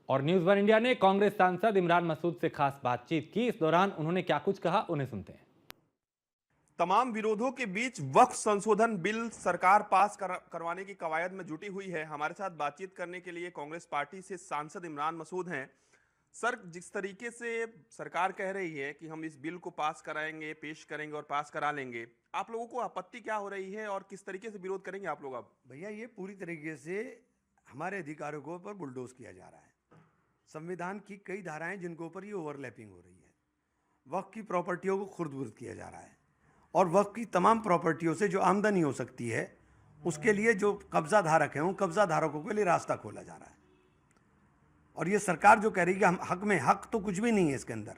और news one India ने कांग्रेस सांसद इमरान मसूद से खास बातचीत की। इस दौरान उन्होंने क्या कुछ कहा, उन्हें सुनते हैं। तमाम विरोधों के बीच वक्फ संशोधन बिल सरकार पास करवाने की कवायद में जुटी हुई है। हमारे साथ बातचीत करने के लिए कांग्रेस पार्टी से सांसद इमरान मसूद हैं। सर, जिस तरीके से सरकार कह रही है कि हम इस बिल को पास कराएंगे, पेश करेंगे और पास करा लेंगे, आप लोगों को आपत्ति क्या हो रही है और किस तरीके से विरोध करेंगे आप लोग? अब भैया, ये पूरी तरीके से हमारे अधिकारों के ऊपर बुलडोज किया जा रहा है। संविधान की कई धाराएं जिनके ऊपर ये ओवरलैपिंग हो रही है। वक्फ की प्रॉपर्टियों को खुर्द-बुर्द किया जा रहा है और वक्फ की तमाम प्रॉपर्टियों से जो आमदनी हो सकती है उसके लिए जो कब्जा धारक हैं उन कब्जा धारकों के लिए रास्ता खोला जा रहा है। और ये सरकार जो कह रही है कि हम हक में, हक तो कुछ भी नहीं है इसके अंदर,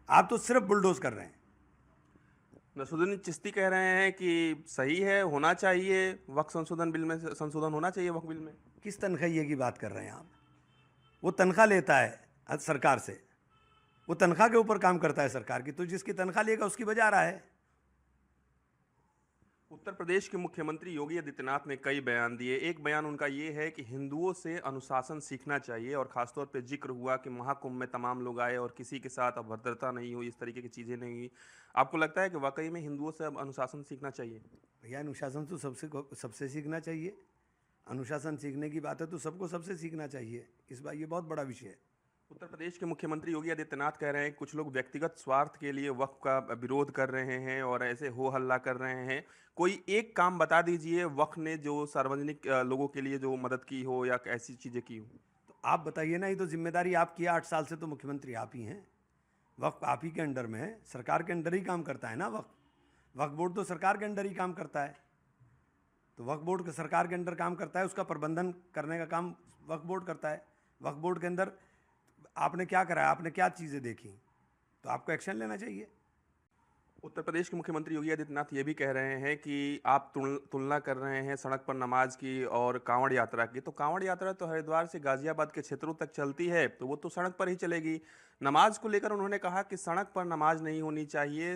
आप तो सिर्फ बुलडोज कर रहे हैं। नसरुद्दीन चिश्ती कह रहे हैं कि सही है, होना चाहिए वक्फ संशोधन बिल में, संशोधन होना चाहिए वक्फ बिल में। किस तनख्वाहिए की बात कर रहे हैं आप? वो तनख्वाह लेता है सरकार से, वो तनख्वाह के ऊपर काम करता है सरकार की, तो जिसकी तनख्वाह लेगा उसकी बजा रहा है। उत्तर प्रदेश के मुख्यमंत्री योगी आदित्यनाथ ने कई बयान दिए। एक बयान उनका ये है कि हिंदुओं से अनुशासन सीखना चाहिए और खासतौर पे जिक्र हुआ कि महाकुंभ में तमाम लोग आए और किसी के साथ अभद्रता नहीं हुई, इस तरीके की चीज़ें नहीं हुई। आपको लगता है कि वाकई में हिंदुओं से अब अनुशासन सीखना चाहिए? भैया, अनुशासन तो सबसे सीखना चाहिए। अनुशासन सीखने की बात है तो सबको सबसे सीखना चाहिए। इस बार ये बहुत बड़ा विषय है। उत्तर प्रदेश के मुख्यमंत्री योगी आदित्यनाथ कह रहे हैं कुछ लोग व्यक्तिगत स्वार्थ के लिए वक्फ का विरोध कर रहे हैं और ऐसे हो हल्ला कर रहे हैं। कोई एक काम बता दीजिए वक्फ ने जो सार्वजनिक लोगों के लिए जो मदद की हो या ऐसी चीज़ें की हो। तो आप बताइए ना, ये तो जिम्मेदारी आपकी है। 8 साल से तो मुख्यमंत्री आप ही हैं। वक्फ आप ही के अंडर में है, सरकार के अंडर ही काम करता है ना। वक्फ बोर्ड तो सरकार के अंडर ही काम करता है। तो वक्फ बोर्ड सरकार के अंडर काम करता है, उसका प्रबंधन करने का काम वक्फ बोर्ड करता है। वक्फ बोर्ड के अंदर आपने क्या कराया, आपने क्या चीज़ें देखी, तो आपको एक्शन लेना चाहिए। उत्तर प्रदेश के मुख्यमंत्री योगी आदित्यनाथ ये भी कह रहे हैं कि आप तुलना कर रहे हैं सड़क पर नमाज की और कांवड़ यात्रा की। तो कांवड़ यात्रा तो हरिद्वार से गाजियाबाद के क्षेत्रों तक चलती है, तो वो तो सड़क पर ही चलेगी। नमाज को लेकर उन्होंने कहा कि सड़क पर नमाज नहीं होनी चाहिए,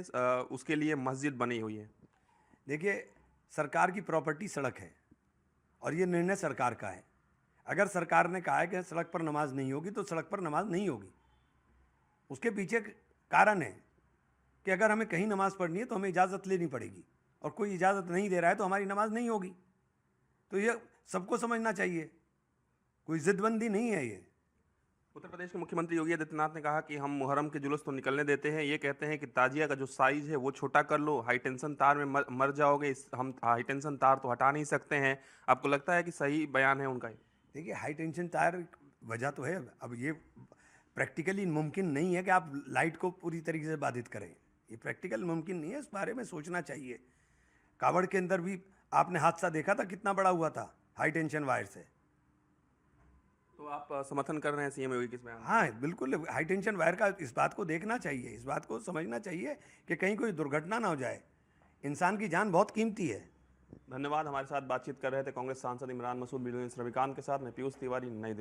उसके लिए मस्जिद बनी हुई है। देखिए, सरकार की प्रॉपर्टी सड़क है और ये निर्णय सरकार का है। अगर सरकार ने कहा है कि सड़क पर नमाज नहीं होगी तो सड़क पर नमाज नहीं होगी। उसके पीछे कारण है कि अगर हमें कहीं नमाज पढ़नी है तो हमें इजाज़त लेनी पड़ेगी और कोई इजाज़त नहीं दे रहा है तो हमारी नमाज नहीं होगी। तो ये सबको समझना चाहिए, कोई ज़िद्दबंदी नहीं है ये। उत्तर प्रदेश के मुख्यमंत्री योगी आदित्यनाथ ने कहा कि हम मुहर्रम के जुलूस तो निकलने देते हैं, ये कहते हैं कि ताजिया का जो साइज है वो छोटा कर लो, हाई टेंशन तार में मर जाओगे, हम हाई टेंशन तार तो हटा नहीं सकते हैं। आपको लगता है कि सही बयान है उनका? देखिए, हाई टेंशन तार वजह तो है। अब ये प्रैक्टिकली मुमकिन नहीं है कि आप लाइट को पूरी तरीके से बाधित करें। ये प्रैक्टिकल मुमकिन नहीं है, इस बारे में सोचना चाहिए। कावड़ के अंदर भी आपने हादसा देखा था, कितना बड़ा हुआ था हाई टेंशन वायर से। तो आप समर्थन कर रहे हैं सीएम योगी के इस बयान? हाँ, बिल्कुल। हाई टेंशन वायर का इस बात को देखना चाहिए, इस बात को समझना चाहिए कि कहीं कोई दुर्घटना ना हो जाए। इंसान की जान बहुत कीमती है। धन्यवाद। हमारे साथ बातचीत कर रहे थे कांग्रेस सांसद इमरान मसूद। वीडियो रविकांत के साथ मैं पीयूष तिवारी, नई दिल्ली।